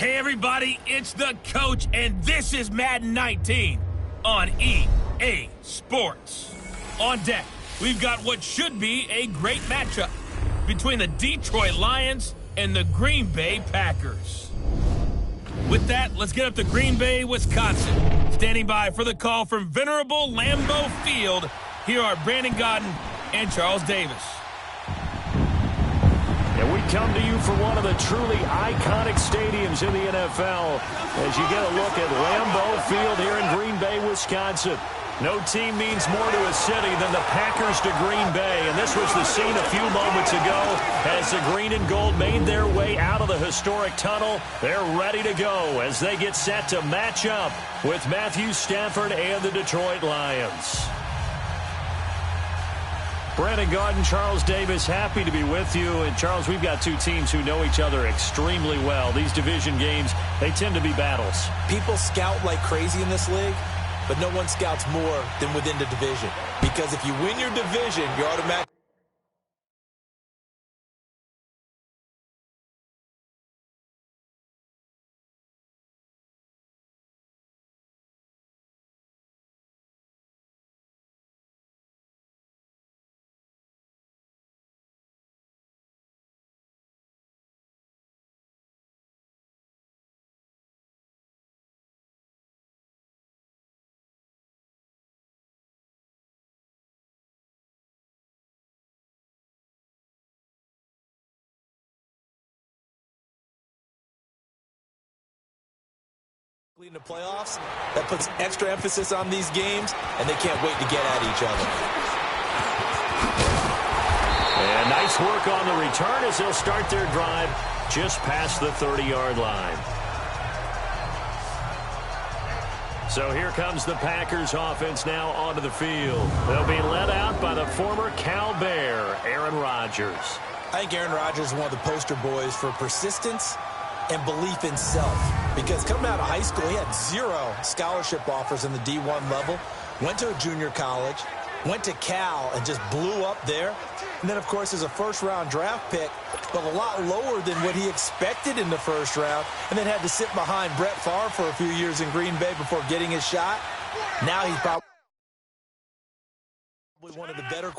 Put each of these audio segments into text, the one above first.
Hey everybody, it's the coach, and this is Madden 19 on EA Sports. On deck, we've got what should be a great matchup between the Detroit Lions and the Green Bay Packers. With that, let's get up to Green Bay, Wisconsin. Standing by for the call from venerable Lambeau Field, here are Brandon Godden and Charles Davis. And we come to you from one of the truly iconic stadiums in the NFL as you get a look at Lambeau Field here in Green Bay, Wisconsin. No team means more to a city than the Packers to Green Bay, and this was the scene a few moments ago as the green and gold made their way out of the historic tunnel. They're ready to go as they get set to match up with Matthew Stafford and the Detroit Lions. Brandon Godden, Charles Davis, happy to be with you. And, Charles, we've got two teams who know each other extremely well. These division games, they tend to be battles. People scout like crazy in this league, but no one scouts more than within the division. Because if you win your division, you're automatically in the playoffs. That puts extra emphasis on these games, and they can't wait to get at each other. And nice work on the return as they'll start their drive just past the 30-yard line. So here comes the Packers offense now onto the field. They'll be led out by the former Cal Bear, Aaron Rodgers. I think Aaron Rodgers is one of the poster boys for persistence and belief in self. Because coming out of high school, he had 0 scholarship offers in the D1 level, went to a junior college, went to Cal and just blew up there. And then, of course, as a first-round draft pick, but a lot lower than what he expected in the first round, and then had to sit behind Brett Favre for a few years in Green Bay before getting his shot. Now he's probably one of the better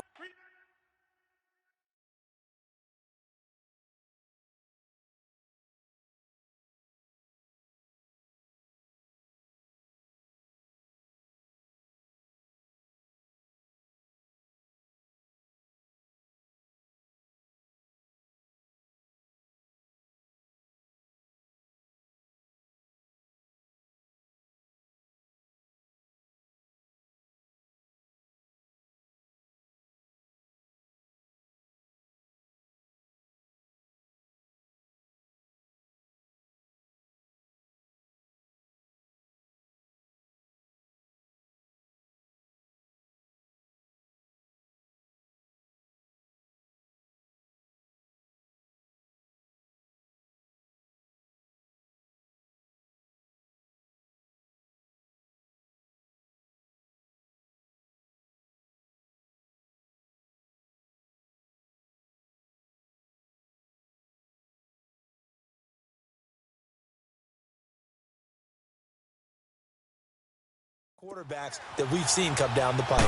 quarterbacks that we've seen come down the pipe.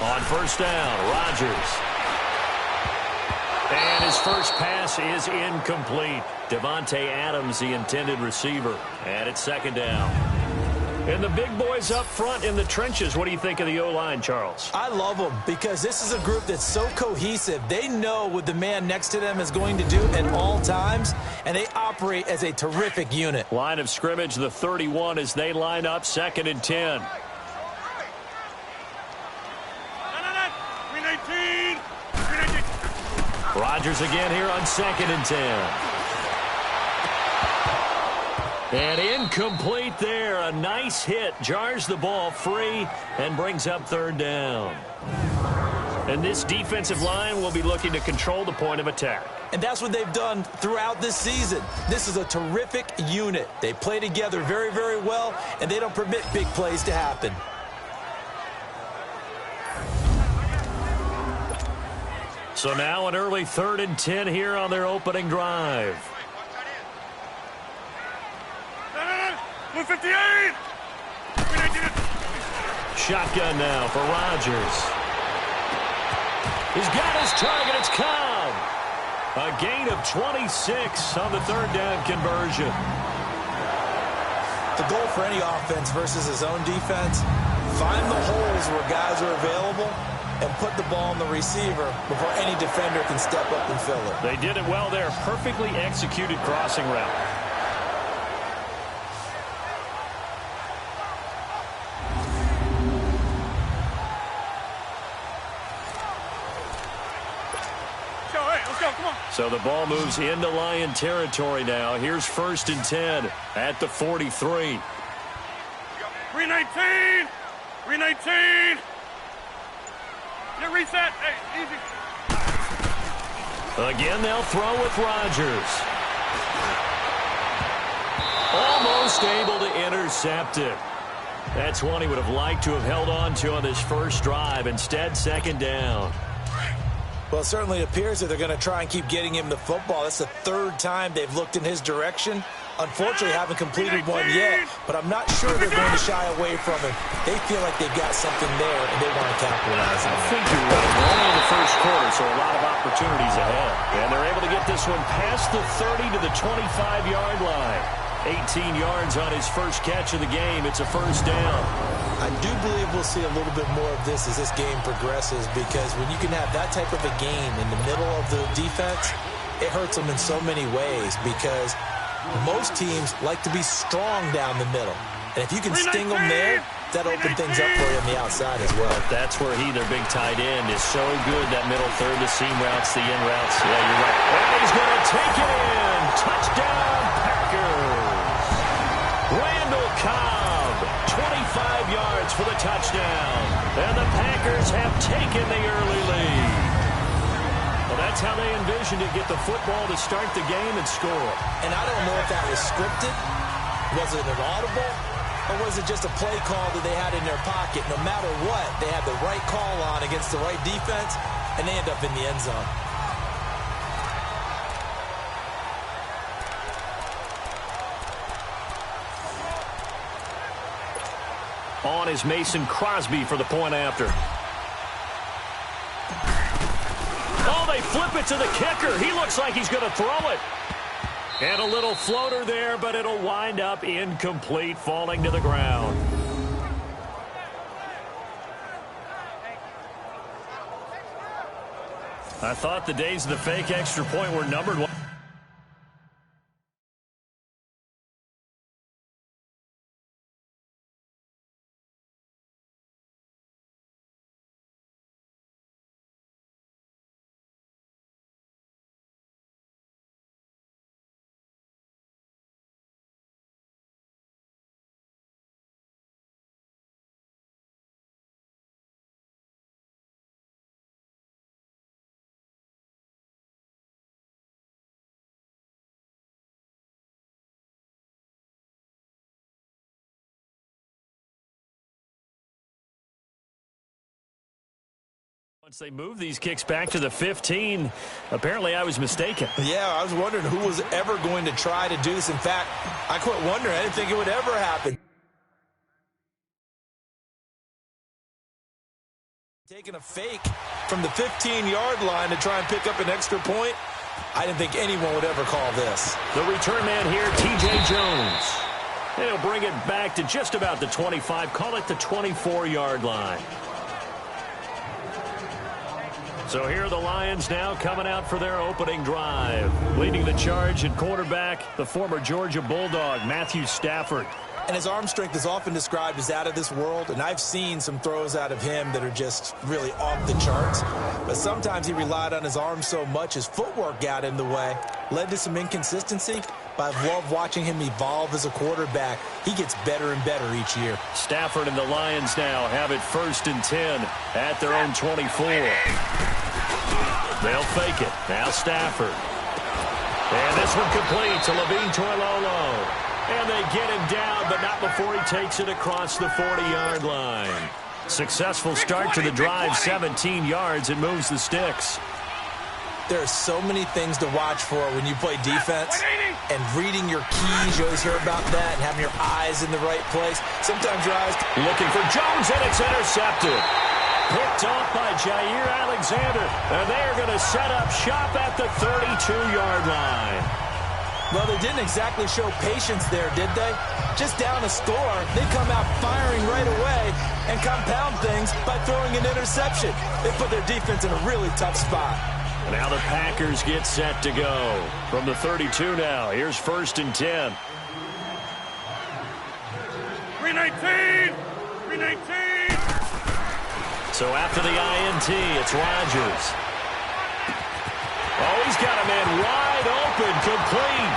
On first down, Rodgers. And his first pass is incomplete. Devontae Adams, the intended receiver. And it's second down. And the big boys up front in the trenches. What do you think of the O-line, Charles? I love them because this is a group that's so cohesive. They know what the man next to them is going to do at all times, and they operate as a terrific unit. Line of scrimmage, the 31, as they line up, 2nd and 10. Rodgers again here on 2nd and 10. And incomplete there. A nice hit. Jars the ball free and brings up 3rd down. And this defensive line will be looking to control the point of attack. And that's what they've done throughout this season. This is a terrific unit. They play together very, very well, and they don't permit big plays to happen. So now an early 3rd and 10 here on their opening drive. 58! Shotgun now for Rodgers. He's got his target. It's Cobb. A gain of 26 on the third down conversion. The goal for any offense versus his own defense, find the holes where guys are available and put the ball on the receiver before any defender can step up and fill it. They did it well there. Perfectly executed crossing route. So the ball moves into Lion territory now. Here's 1st and 10 at the 43. 319! 319! Get reset. Hey, easy. Again, they'll throw with Rodgers. Almost able to intercept it. That's one he would have liked to have held on to on this first drive. Instead, 2nd down. Well, it certainly appears that they're going to try and keep getting him the football. That's the 3rd time they've looked in his direction. Unfortunately, haven't completed one yet, but I'm not sure they're going to shy away from him. They feel like they've got something there, and they want to capitalize on it. I think you're right. We're only in the first quarter, so a lot of opportunities ahead. And they're able to get this one past the 30 to the 25-yard line. 18 yards on his first catch of the game. It's a 1st down. I do believe we'll see a little bit more of this as this game progresses, because when you can have that type of a game in the middle of the defense, it hurts them in so many ways, because most teams like to be strong down the middle. And if you can sting them there, that'll open things up for you on the outside as well. That's where their big tight end, is so good, that middle third, the seam routes, the in routes. Yeah, you're right. And he's going to take it in. Touchdown, Packers. Randall Cobb, 25 yards for the touchdown. And the Packers have taken the early lead. Well, that's how they envisioned it, get the football to start the game and score. And I don't know if that was scripted. Was it an audible? Or was it just a play call that they had in their pocket? No matter what, they had the right call on against the right defense, and they end up in the end zone. On is Mason Crosby for the point after. Oh, they flip it to the kicker. He looks like he's going to throw it. And a little floater there, but it'll wind up incomplete, falling to the ground. I thought the days of the fake extra point were numbered. Once they move these kicks back to the 15, apparently I was mistaken. Yeah, I was wondering who was ever going to try to do this. In fact, I quit wondering. I didn't think it would ever happen. Taking a fake from the 15-yard line to try and pick up an extra point, I didn't think anyone would ever call this. The return man here, T.J. Jones. They'll bring it back to just about the 25, call it the 24-yard line. So here are the Lions now coming out for their opening drive. Leading the charge at quarterback, the former Georgia Bulldog, Matthew Stafford. And his arm strength is often described as out of this world, and I've seen some throws out of him that are just really off the charts. But sometimes he relied on his arm so much, his footwork got in the way, led to some inconsistency. But I've loved watching him evolve as a quarterback. He gets better and better each year. Stafford and the Lions now have it 1st and 10 at their own 24. They'll fake it. Now Stafford. And this one complete to Levine Toilolo. And they get him down, but not before he takes it across the 40-yard line. Successful start to the drive, 17 yards. It moves the sticks. There are so many things to watch for when you play defense, and reading your keys, you always hear about that, and having your eyes in the right place. Sometimes your eyes... Looking for Jones, and it's intercepted. Picked off by Jair Alexander, and they are going to set up shop at the 32-yard line. Well, they didn't exactly show patience there, did they? Just down a score, they come out firing right away and compound things by throwing an interception. They put their defense in a really tough spot. And now the Packers get set to go. From the 32 now, here's 1st and 10. 319! 319! So after the INT, it's Rodgers. Oh, he's got a man wide open, complete.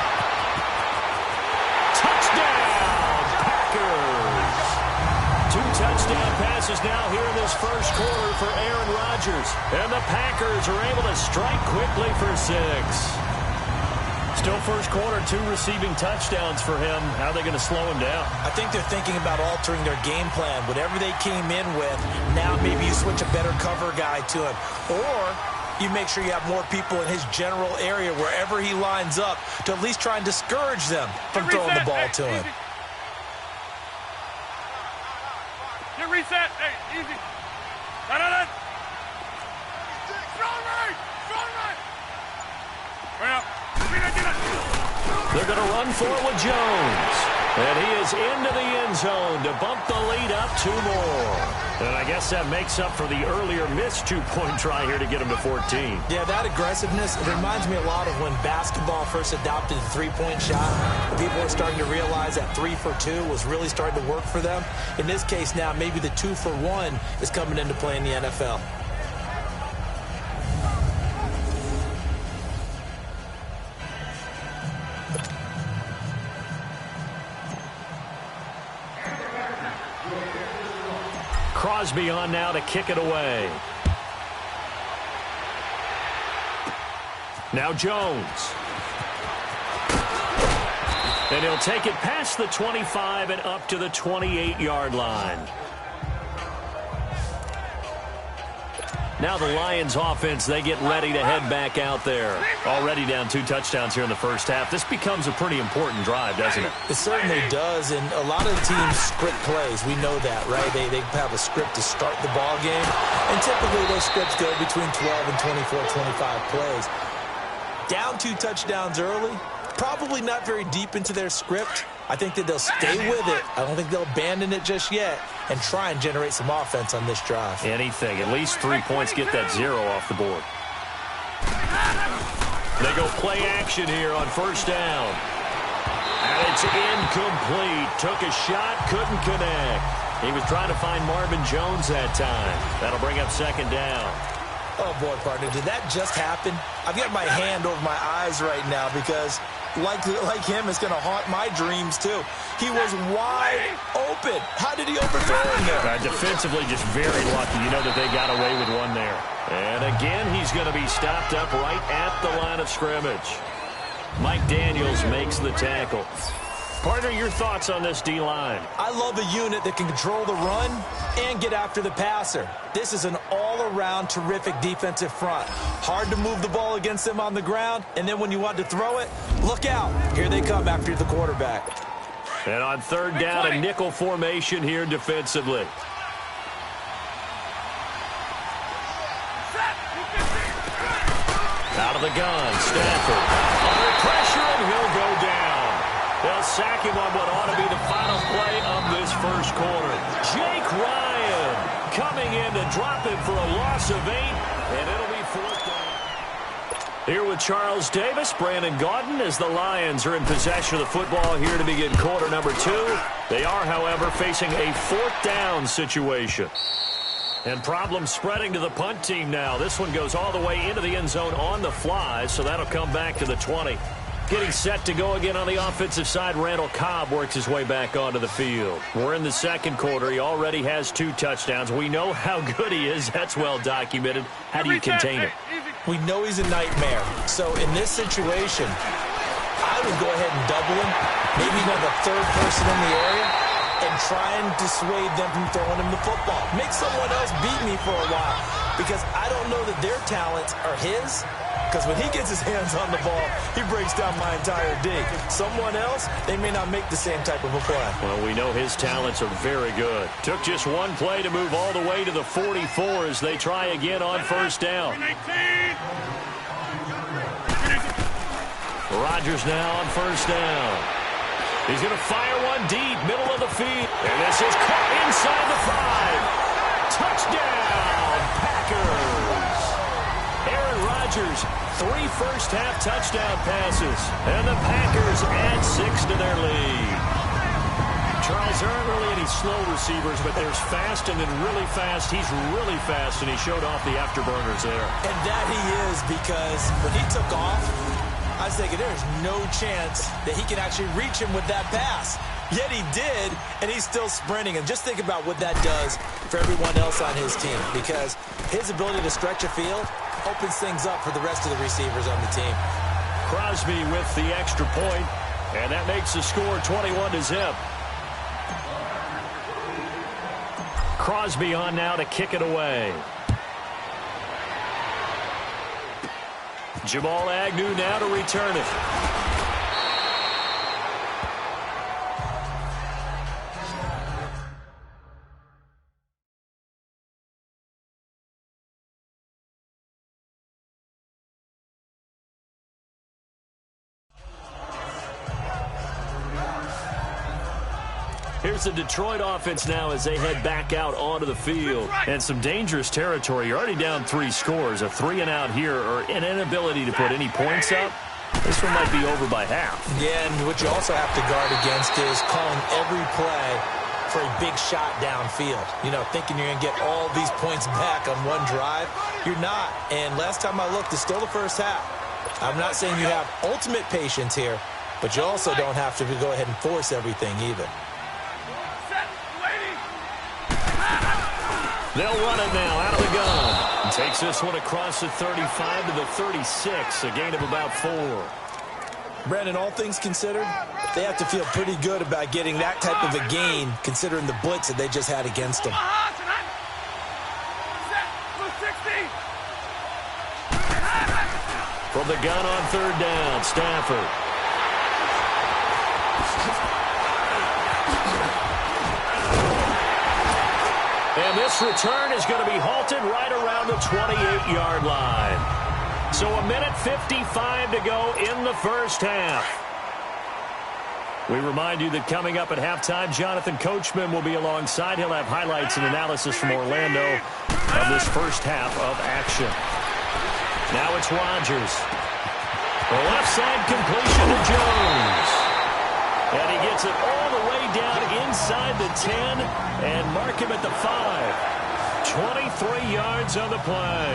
Touchdown, Packers. 2 touchdown passes now here in this first quarter for Aaron Rodgers. And the Packers are able to strike quickly for 6. Still first quarter, 2 receiving touchdowns for him. How are they going to slow him down? I think they're thinking about altering their game plan. Whatever they came in with, now maybe you switch a better cover guy to him. Or you make sure you have more people in his general area wherever he lines up to at least try and discourage them from throwing the ball to him. Get reset. Hey, easy. Da-da-da. Strong right. Strong right. Right up. They're going to run for it with Jones. And he is into the end zone to bump the lead up 2 more. And I guess that makes up for the earlier missed 2-point try here to get him to 14. Yeah, that aggressiveness, it reminds me a lot of when basketball first adopted the 3-point shot. People were starting to realize that 3 for 2 was really starting to work for them. In this case now, maybe the 2 for 1 is coming into play in the NFL. Crosby on now to kick it away. Now Jones. And he'll take it past the 25 and up to the 28-yard line. Now the Lions offense, they get ready to head back out there. Already down 2 touchdowns here in the first half. This becomes a pretty important drive, doesn't it? It certainly does, and a lot of teams script plays. We know that, right? They have a script to start the ball game, and typically those scripts go between 12 and 24, 25 plays. Down 2 touchdowns early, probably not very deep into their script. I think that they'll stay with it. I don't think they'll abandon it just yet and try and generate some offense on this drive. Anything. At least 3 points, get that 0 off the board. They go play action here on 1st down. And it's incomplete. Took a shot, couldn't connect. He was trying to find Marvin Jones that time. That'll bring up 2nd down. Oh, boy, partner, did that just happen? I've got my hand over my eyes right now because, like him, it's going to haunt my dreams, too. He was wide open. How did he overthrow him there? Defensively, just very lucky. You know that they got away with one there. And again, he's going to be stopped up right at the line of scrimmage. Mike Daniels makes the tackle. Partner, your thoughts on this D-line? I love a unit that can control the run and get after the passer. This is an all-around terrific defensive front. Hard to move the ball against them on the ground, and then when you want to throw it, look out. Here they come after the quarterback. And on 3rd down, a nickel formation here defensively. Out of the gun, Stafford. Under pressure, and he'll go down. They'll sack him on what ought to be the final play of this first quarter. Jake Ryan coming in to drop him for a loss of 8, and it'll be 4th down. Here with Charles Davis, Brandon Gaudin, as the Lions are in possession of the football here to begin quarter number 2. They are, however, facing a 4th down situation. And problems spreading to the punt team now. This one goes all the way into the end zone on the fly, so that'll come back to the 20. Getting set to go again on the offensive side, Randall Cobb works his way back onto the field. We're in the 2nd quarter. He already has 2 touchdowns. We know how good he is. That's well documented. How do you contain him? We know he's a nightmare. So in this situation, I would go ahead and double him. Maybe even have a 3rd person in the area. and try and dissuade them from throwing him the football. Make someone else beat me for a while, because I don't know that their talents are his. Because when he gets his hands on the ball, he breaks down my entire D. Someone else, they may not make the same type of a play. Well, we know his talents are very good. Took just one play to move all the way to the 44 as they try again on first down. Rodgers now on first down. He's going to fire one deep, middle of the field. And this is caught inside the 5. Touchdown, Packers. Aaron Rodgers, 3 first-half touchdown passes. And the Packers add 6 to their lead. Charles, there aren't really any slow receivers, but there's fast and then really fast. He's really fast, and he showed off the afterburners there. And that he is, because when he took off, I was thinking there's no chance that he can actually reach him with that pass. Yet he did, and he's still sprinting. And just think about what that does for everyone else on his team, because his ability to stretch a field opens things up for the rest of the receivers on the team. Crosby with the extra point, and that makes the score 21-0. Crosby on now to kick it away. Jamal Agnew now to return it. Here's the Detroit offense now as they head back out onto the field. And some dangerous territory. You're already down 3 scores. A 3-and-out here, or an inability to put any points up. This one might be over by half. Yeah, and what you also have to guard against is calling every play for a big shot downfield. You know, thinking you're going to get all these points back on one drive. You're not. And last time I looked, it's still the first half. I'm not saying you have ultimate patience here, but you also don't have to go ahead and force everything either. They'll run it now out of the gun. And takes this one across the 35 to the 36, a gain of about 4. Brandon, all things considered, they have to feel pretty good about getting that type of a gain, considering the blitz that they just had against them. From the gun on 3rd down, Stafford. And this return is going to be halted right around the 28-yard line. So 1:55 to go in the first half. We remind you that coming up at halftime, Jonathan Coachman will be alongside. He'll have highlights and analysis from Orlando of this first half of action. Now it's Rodgers. The left side completion to Jones. And he gets it all the way down inside the 10 and mark him at the 5. 23 yards on the play.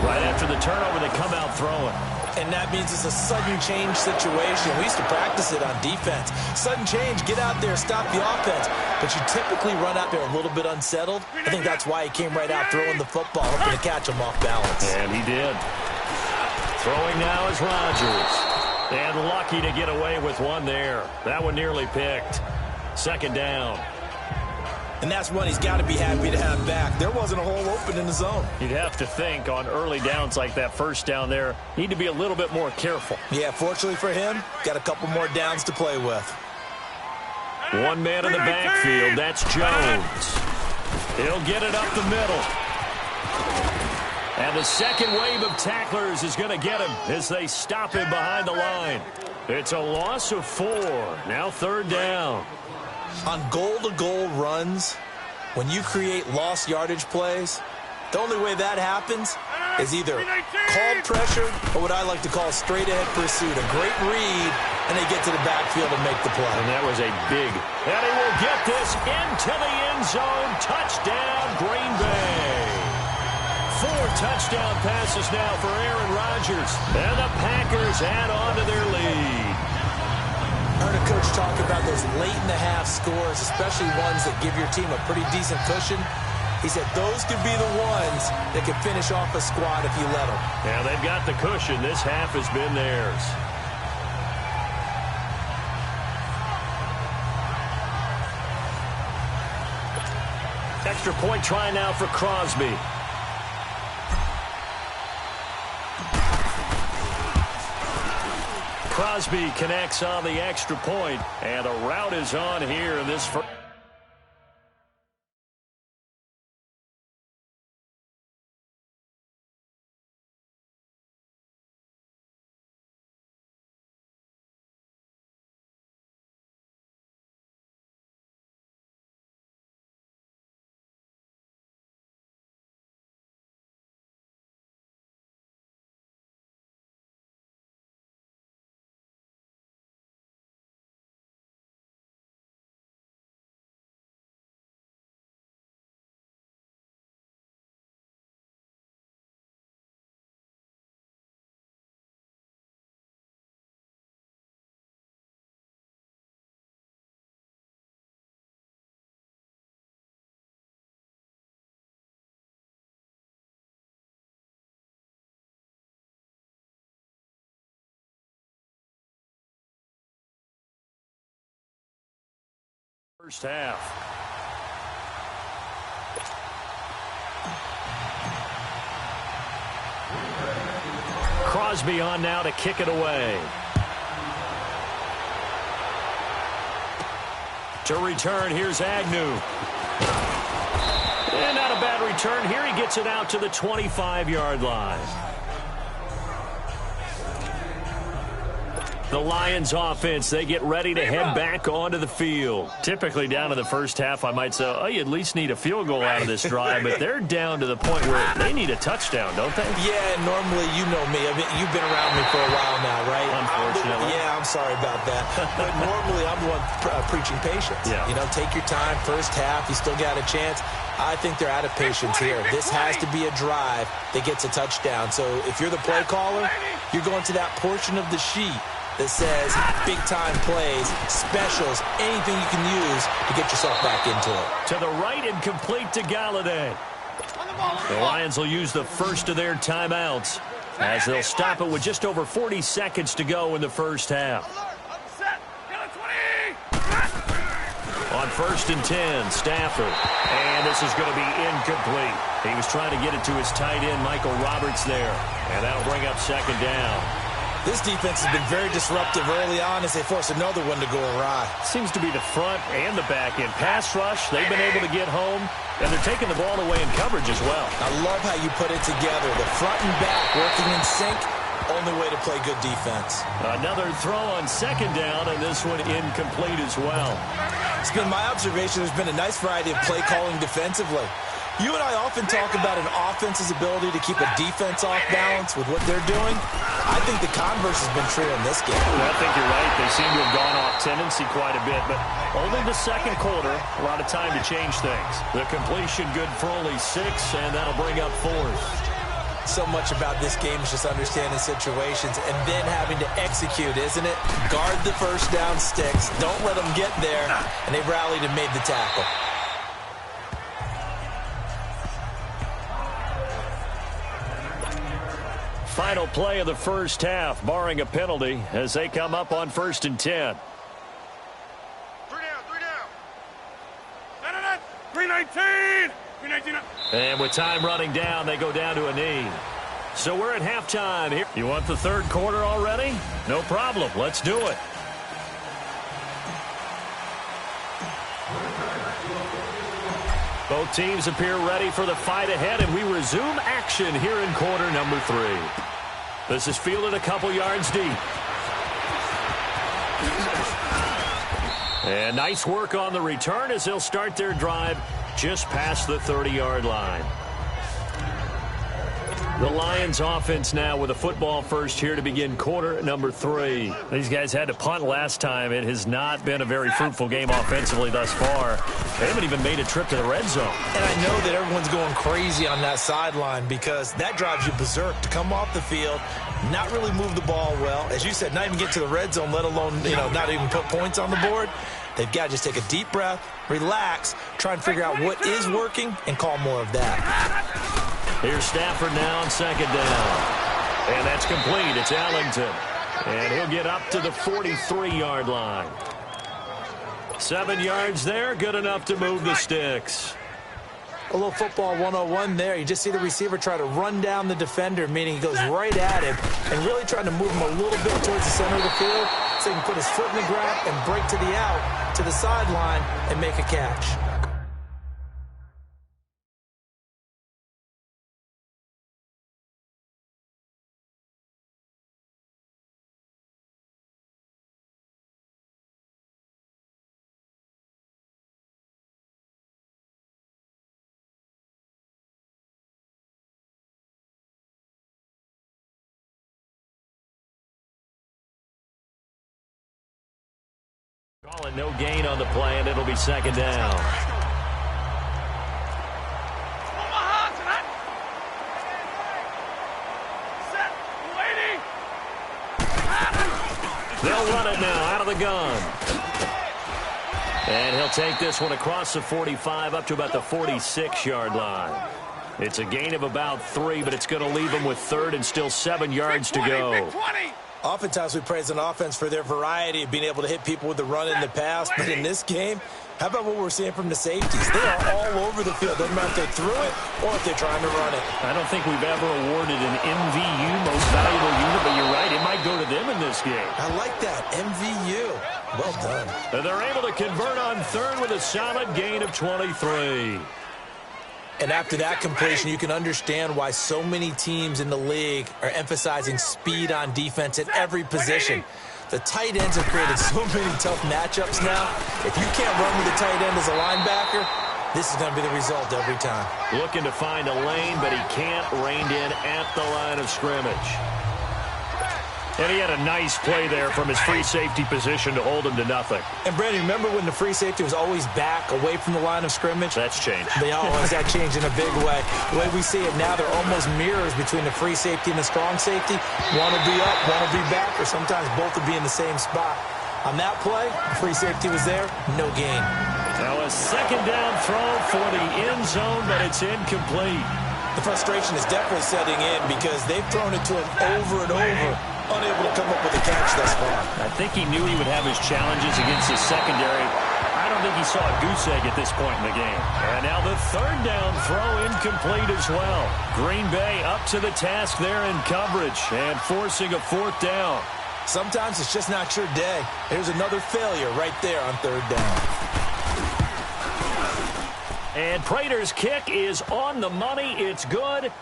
Right after the turnover, they come out throwing. And that means it's a sudden change situation. We used to practice it on defense. Sudden change, get out there, stop the offense. But you typically run out there a little bit unsettled. I think that's why he came right out throwing the football, hoping to catch him off balance. And he did. Throwing now is Rodgers. And lucky to get away with one there. That one nearly picked. 2nd down. And that's one he's got to be happy to have back. There wasn't a hole open in the zone. You'd have to think on early downs like that first down there, need to be a little bit more careful. Yeah, fortunately for him, got a couple more downs to play with. One man in the backfield, that's Jones. He'll get it up the middle. And the second wave of tacklers is going to get him as they stop him behind the line. It's a loss of 4. Now 3rd down. On goal-to-goal runs, when you create lost yardage plays, the only way that happens is either called pressure or what I like to call straight-ahead pursuit. A great read, and they get to the backfield and make the play. And that was a big. And he will get this into the end zone. Touchdown, Green Bay. 4 touchdown passes now for Aaron Rodgers. And the Packers add on to their lead. I heard a coach talk about those late-in-the-half scores, especially ones that give your team a pretty decent cushion. He said those could be the ones that could finish off a squad if you let them. Yeah, they've got the cushion. This half has been theirs. Extra point try now for Crosby. Crosby connects on the extra point, and a rout is on here in this first. First half. Crosby on now to kick it away. To return, here's Agnew. And not a bad return here. He gets it out to the 25-yard line. The Lions offense, they get ready to head back onto the field. Typically down in the first half, I might say, oh, you at least need a field goal out of this drive, but they're down to the point where they need a touchdown, don't they? Yeah, normally, you know me. I mean, you've been around me for a while now, right? Unfortunately. I'm sorry about that. But normally, I'm the one preaching patience. Yeah. You know, take your time. First half, you still got a chance. I think they're out of patience here. This has to be a drive that gets a touchdown. So if you're the play caller, you're going to that portion of the sheet that says big-time plays, specials, anything you can use to get yourself back into it. To the right and complete to Galladay. The Lions will use the first of their timeouts as they'll stop it with just over 40 seconds to go in the first half. On 1st and 10, Stafford. And this is going to be incomplete. He was trying to get it to his tight end, Michael Roberts, there. And that'll bring up second down. This defense has been very disruptive early on as they force another one to go awry. Seems to be the front and the back end. Pass rush, they've been able to get home, and they're taking the ball away in coverage as well. I love how you put it together. The front and back working in sync, only way to play good defense. Another throw on second down, and this one incomplete as well. It's been my observation there's been a nice variety of play calling defensively. You and I often talk about an offense's ability to keep a defense off balance with what they're doing. I think the converse has been true in this game. Well, I think you're right. They seem to have gone off tendency quite a bit, but only the second quarter, a lot of time to change things. The completion good for only 6, and that'll bring up 4th. So much about this game is just understanding situations and then having to execute, isn't it? Guard the first down sticks. Don't let them get there. And they rallied and made the tackle. Final play of the first half, barring a penalty, as they come up on 1st and 10. 3 down. 319. 319. And with time running down, they go down to a knee. So we're at halftime here. You want the third quarter already? No problem. Let's do it. Both teams appear ready for the fight ahead, and we resume action here in quarter number 3. This is fielded a couple yards deep. And nice work on the return as they'll start their drive just past the 30-yard line. The Lions offense now with a football first here to begin quarter number 3. These guys had to punt last time. It has not been a very fruitful game offensively thus far. They haven't even made a trip to the red zone. And I know that everyone's going crazy on that sideline because that drives you berserk to come off the field, not really move the ball well. As you said, not even get to the red zone, let alone, not even put points on the board. They've got to just take a deep breath, relax, try and figure out what is working, and call more of that. Here's Stafford now on second down. And that's complete. It's Ellington. And he'll get up to the 43-yard line. 7 yards there, good enough to move the sticks. A little football 101 there. You just see the receiver try to run down the defender, meaning he goes right at him and really trying to move him a little bit towards the center of the field so he can put his foot in the ground and break to the out, to the sideline, and make a catch. Calling no gain on the play, and it'll be second down. They'll run it now out of the gun. And he'll take this one across the 45 up to about the 46-yard line. It's a gain of about 3, but it's going to leave him with third and still 7 yards to go. Oftentimes we praise an offense for their variety of being able to hit people with the run in the pass, but in this game, how about what we're seeing from the safeties? They are all over the field. Doesn't matter if they threw it or if they're trying to run it. I don't think we've ever awarded an MVU, most valuable unit, but you're right, it might go to them in this game. I like that, MVU. Well done. And they're able to convert on third with a solid gain of 23. And after that completion, you can understand why so many teams in the league are emphasizing speed on defense at every position. The tight ends have created so many tough matchups now. If you can't run with the tight end as a linebacker, this is going to be the result every time. Looking to find a lane, but he can't rein in at the line of scrimmage. And he had a nice play there from his free safety position to hold him to nothing. And, Brandon, remember when the free safety was always back away from the line of scrimmage? That's changed. They always that changed in a big way. The way we see it now, they're almost mirrors between the free safety and the strong safety. One will be up, one will be back, or sometimes both will be in the same spot. On that play, the free safety was there, no gain. Now a second down throw for the end zone, but it's incomplete. The frustration is definitely setting in because they've thrown it to him over and over, unable to come up with a catch thus far. I think he knew he would have his challenges against his secondary. I don't think he saw a goose egg at this point in the game. And now the third down throw incomplete as well. Green Bay up to the task there in coverage and forcing a fourth down. Sometimes it's just not your day. There's another failure right there on third down. And Prater's kick is on the money. It's good.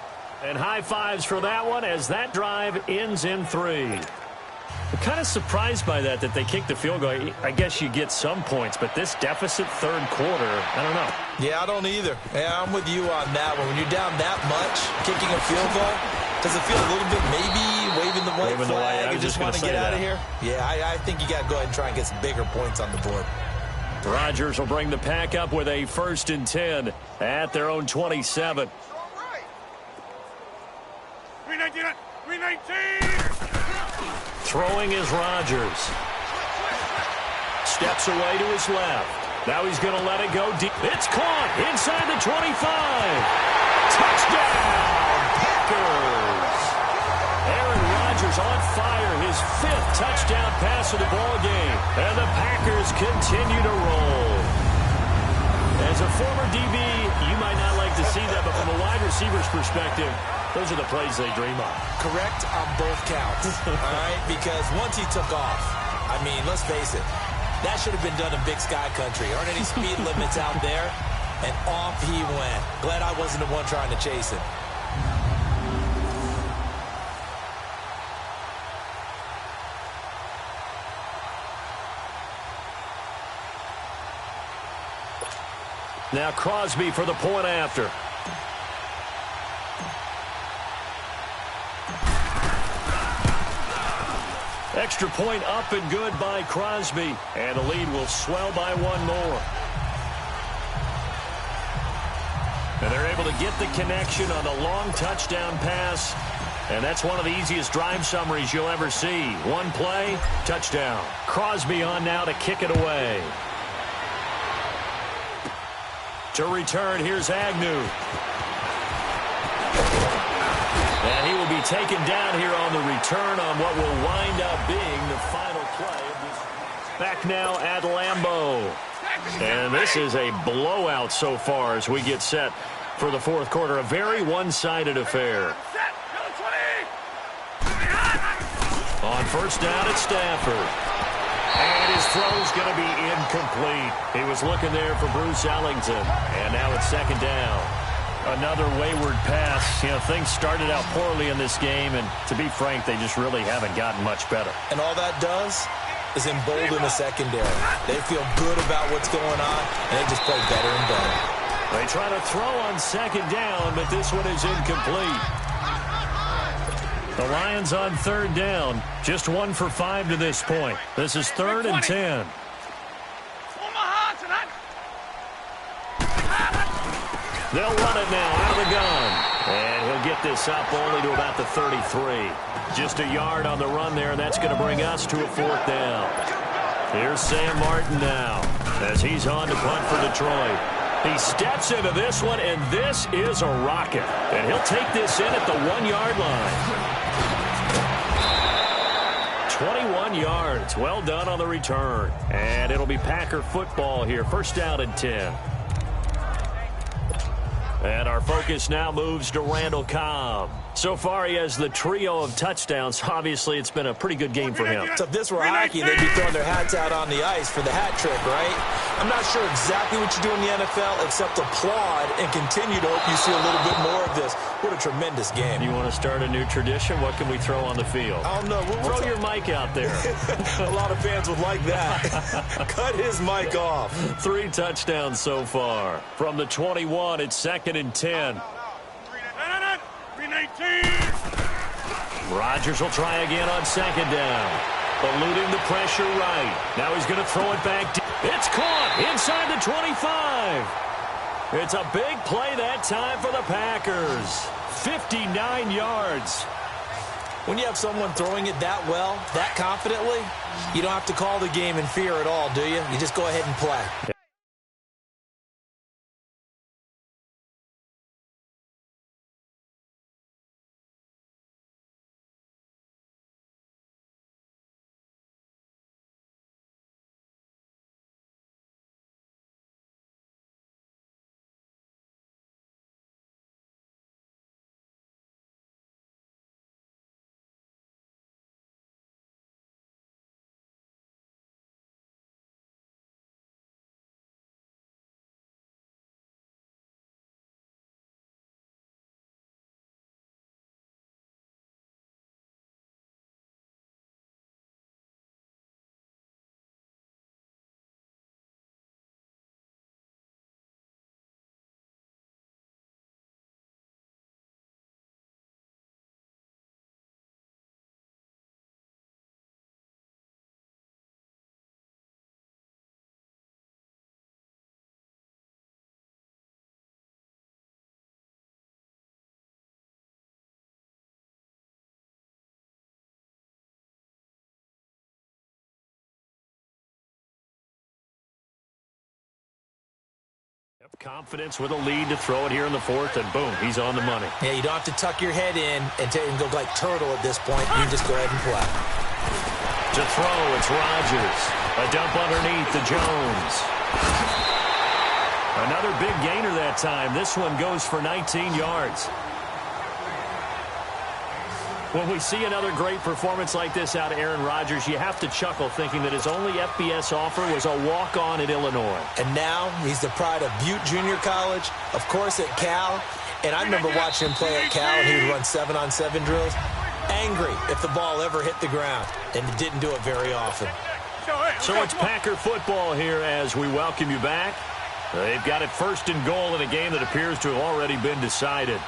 And high fives for that one as that drive ends in 3. I'm kind of surprised by that they kicked the field goal. I guess you get some points, but this deficit third quarter, I don't know. Yeah, I don't either. Yeah, I'm with you on that one. When you're down that much, kicking a field goal, does it feel a little bit maybe waving the white flag and just want to get out of here? Yeah, I think you got to go ahead and try and get some bigger points on the board. Rodgers will bring the pack up with a 1st and 10 at their own 27. 319! Throwing is Rodgers. Steps away to his left. Now he's going to let it go deep. It's caught inside the 25. Touchdown, Packers. Aaron Rodgers on fire, his 5th touchdown pass of the ball game. And the Packers continue to roll. As a former DB, you might not like to see that, but from a wide receiver's perspective, those are the plays they dream of. Correct on both counts, all right? Because once he took off, I mean, let's face it, that should have been done in Big Sky Country. Aren't any speed limits out there? And off he went. Glad I wasn't the one trying to chase him. Now Crosby for the point after. Extra point up and good by Crosby. And the lead will swell by 1 more. And they're able to get the connection on a long touchdown pass. And that's one of the easiest drive summaries you'll ever see. One play, touchdown. Crosby on now to kick it away. To return, here's Agnew. And he will be taken down here on the return on what will wind up being the final play of this. Back now at Lambeau. And this is a blowout so far as we get set For the fourth quarter, a very one-sided affair. On first down, it's Stafford. And his throw's going to be incomplete. He was looking there for Bruce Ellington. And now it's second down. Another wayward pass. You know, things started out poorly in this game, and to be frank, they just really haven't gotten much better. And all that does is embolden the secondary. They feel good about what's going on, and they just play better and better. They try to throw on second down, but this one is incomplete. The Lions on third down. Just 1 for 5 to this point. This is 3rd and 10. They'll run it now out of the gun. And he'll get this up only to about the 33. Just a yard on the run there, and that's going to bring us to a 4th down. Here's Sam Martin now as he's on to punt for Detroit. He steps into this one, and this is a rocket. And he'll take this in at the 1-yard line. 21 yards. Well done on the return. And it'll be Packer football here. First down and 10. And our focus now moves to Randall Cobb. So far, he has the trio of touchdowns. Obviously, it's been a pretty good game for him. So if this were hockey, they'd be throwing their hats out on the ice for the hat trick, right? I'm not sure exactly what you do in the NFL except applaud and continue to hope you see a little bit more of this. What a tremendous game. You want to start a new tradition? What can we throw on the field? I don't know. Throw your mic out there. A lot of fans would like that. Cut his mic off. 3 touchdowns so far. From the 21, it's 2nd and 10. Rodgers will try again on second down. Eluding the pressure right. Now he's going to throw it back. It's caught inside the 25. It's a big play that time for the Packers. 59 yards. When you have someone throwing it that well, that confidently, you don't have to call the game in fear at all, do you? You just go ahead and play. Confidence with a lead to throw it here in the 4th, and boom, he's on the money. Yeah, you don't have to tuck your head in and go like turtle at this point. You can just go ahead and play. To throw, it's Rodgers. A dump underneath to Jones. Another big gainer that time. This one goes for 19 yards. When we see another great performance like this out of Aaron Rodgers, you have to chuckle thinking that his only FBS offer was a walk-on at Illinois. And now he's the pride of Butte Junior College, of course at Cal. And I remember watching him play at Cal, and he would run 7-on-7 drills. Angry if the ball ever hit the ground, and it didn't do it very often. So it's Packer football here as we welcome you back. They've got it 1st and goal in a game that appears to have already been decided.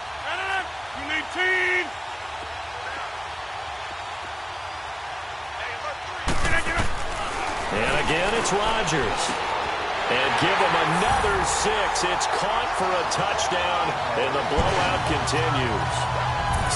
And again, it's Rodgers. And give him another 6. It's caught for a touchdown, and the blowout continues.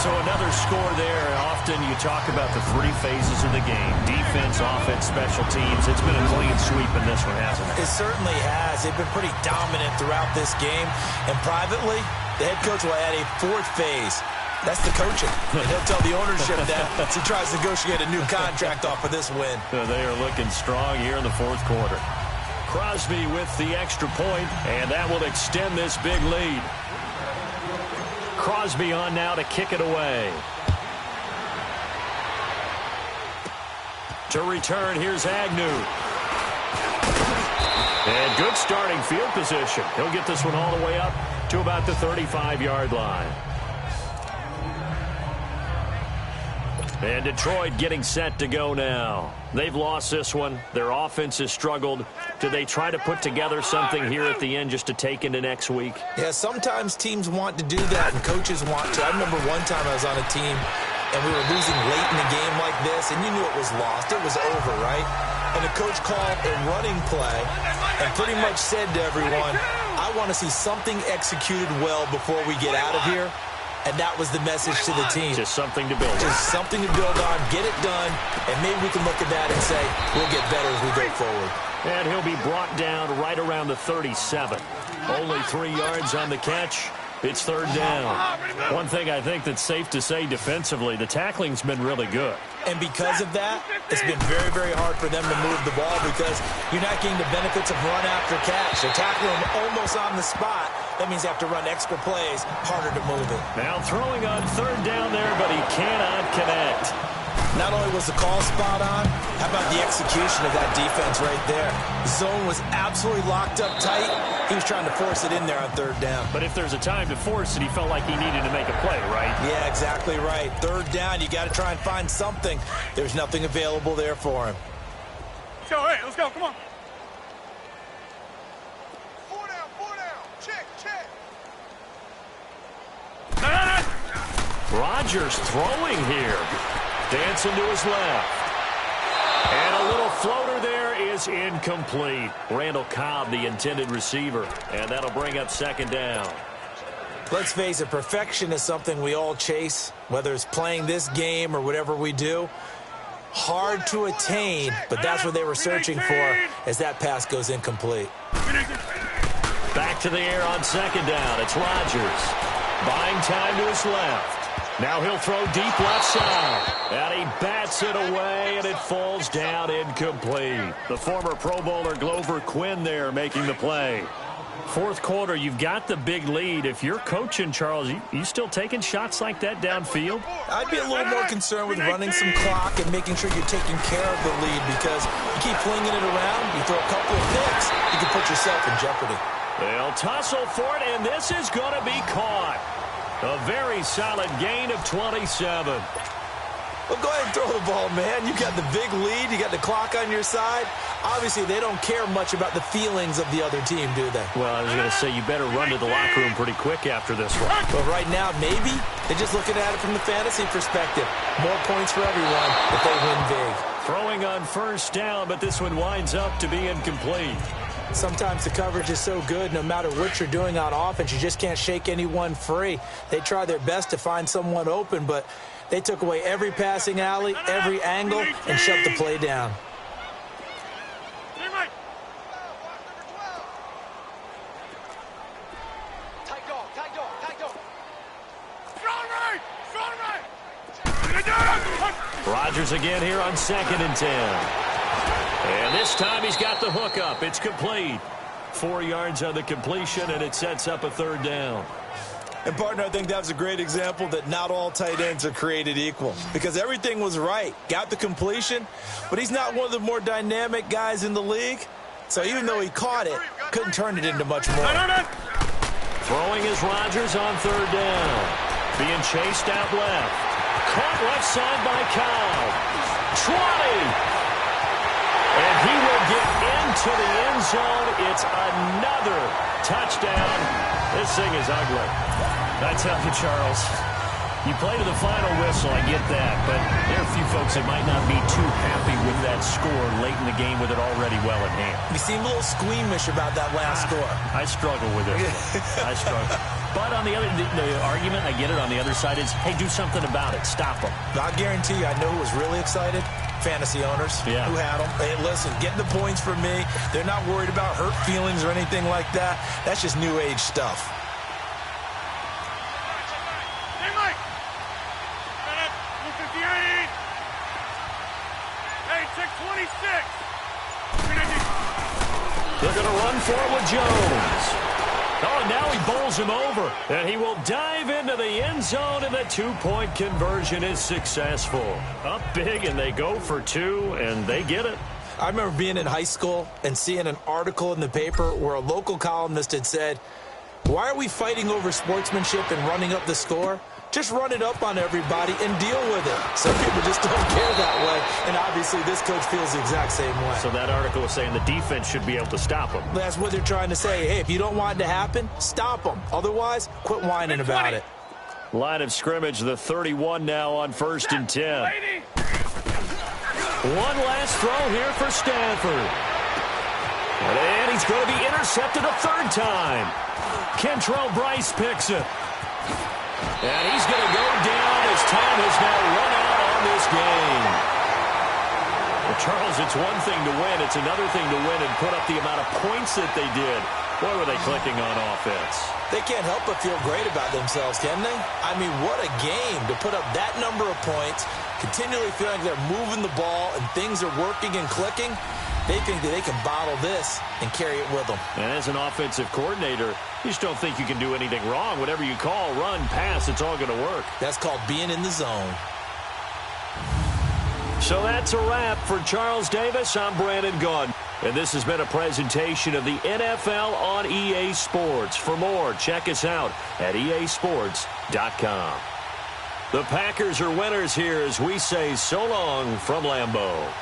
So another score there. Often you talk about the 3 phases of the game. Defense, offense, special teams. It's been a clean sweep in this one, hasn't it? It certainly has. They've been pretty dominant throughout this game. And privately, the head coach will add a 4th phase. That's the coaching. And he'll tell the ownership that as he tries to negotiate a new contract off of this win. They are looking strong here in the 4th quarter. Crosby with the extra point, and that will extend this big lead. Crosby on now to kick it away. To return, here's Agnew. And good starting field position. He'll get this one all the way up to about the 35-yard line. And Detroit getting set to go now. They've lost this one. Their offense has struggled. Do they try to put together something here at the end just to take into next week? Yeah, sometimes teams want to do that, and coaches want to. I remember one time I was on a team, and we were losing late in a game like this, and you knew it was lost. It was over, right? And the coach called a running play and pretty much said to everyone, I want to see something executed well before we get out of here. And that was the message to the team. Just something to build on. Just something to build on, get it done, and maybe we can look at that and say, we'll get better as we go forward. And he'll be brought down right around the 37. Only 3 yards on the catch. It's third down. One thing I think that's safe to say defensively, the tackling's been really good. And because of that, it's been very, very hard for them to move the ball because you're not getting the benefits of run after catch. They're tackling them almost on the spot. That means they have to run extra plays, harder to move it. Now throwing on third down there, but he cannot connect. Not only was the call spot on, how about the execution of that defense right there? The zone was absolutely locked up tight. He was trying to force it in there on third down. But if there's a time to force it, he felt like he needed to make a play, right? Yeah, exactly right. Third down, you got to try and find something. There's nothing available there for him. So, hey, let's go. Come on. Four down. Check. Rodgers throwing here. Dancing to his left. And a little floater there is incomplete. Randall Cobb, the intended receiver. And that'll bring up second down. Let's face it, perfection is something we all chase, whether it's playing this game or whatever we do. Hard to attain, but that's what they were searching for as that pass goes incomplete. Back to the air on second down. It's Rodgers. Buying time to his left. Now he'll throw deep left side. And he bats it away, and it falls down incomplete. The former Pro Bowler Glover Quinn there making the play. Fourth quarter, you've got the big lead. If you're coaching, Charles, you still taking shots like that downfield? I'd be a little more concerned with running some clock and making sure you're taking care of the lead because you keep flinging it around, you throw a couple of picks, you can put yourself in jeopardy. They'll tussle for it, and this is going to be caught. A very solid gain of 27. Well, go ahead and throw the ball, man. You got the big lead. You got the clock on your side. Obviously, they don't care much about the feelings of the other team, do they? Well, I was going to say, you better run to the locker room pretty quick after this one. But right now, maybe they're just looking at it from the fantasy perspective. More points for everyone if they win big. Throwing on first down, but this one winds up to be incomplete. Sometimes the coverage is so good, no matter what you're doing on offense, you just can't shake anyone free. They try their best to find someone open, but they took away every passing alley, every angle, and shut the play down. Rodgers again here on 2nd and 10. And this time he's got the hook up. It's complete. 4 yards on the completion, and it sets up a third down. And, partner, I think that was a great example that not all tight ends are created equal because everything was right. Got the completion, but he's not one of the more dynamic guys in the league. So even though he caught it, couldn't turn it into much more. Throwing is Rodgers on third down. Being chased out left. Caught left side by Kyle. 20. And he will get into the end zone. It's another touchdown. This thing is ugly. I tell you, Charles, you play to the final whistle, I get that, but there are a few folks that might not be too happy with that score late in the game with it already well at hand. You seem a little squeamish about that last score. I struggle with it. I struggle. But on the other, the argument, I get it, on the other side is, hey, do something about it. Stop them. I guarantee you, I know who was really excited. Fantasy owners who had them. Hey, listen, get the points for me. They're not worried about hurt feelings or anything like that. That's just new age stuff. Hey, Mike. Hey, check 26. They're going to run for it with Jones. Oh, and now he bowls him over. And he will dive into the end zone, and the two-point conversion is successful. Up big, and they go for two, and they get it. I remember being in high school and seeing an article in the paper where a local columnist had said, "Why are we fighting over sportsmanship and running up the score? Just run it up on everybody and deal with it." Some people just don't care that way, and obviously this coach feels the exact same way. So that article was saying the defense should be able to stop him. That's what they're trying to say. Hey, if you don't want it to happen, stop them. Otherwise, quit whining about it. Line of scrimmage, the 31 now on 1st and 10. One last throw here for Stanford. And he's going to be intercepted a third time. Kentrell Bryce picks it. And he's going to go down as time has now run out on this game. Well, Charles, it's one thing to win. It's another thing to win and put up the amount of points that they did. Boy, were they clicking on offense. They can't help but feel great about themselves, can they? I mean, what a game to put up that number of points, continually feeling like they're moving the ball and things are working and clicking. They think that they can bottle this and carry it with them. And as an offensive coordinator, you just don't think you can do anything wrong. Whatever you call, run, pass, it's all going to work. That's called being in the zone. So that's a wrap for Charles Davis. I'm Brandon Gaudin. And this has been a presentation of the NFL on EA Sports. For more, check us out at easports.com. The Packers are winners here as we say so long from Lambeau.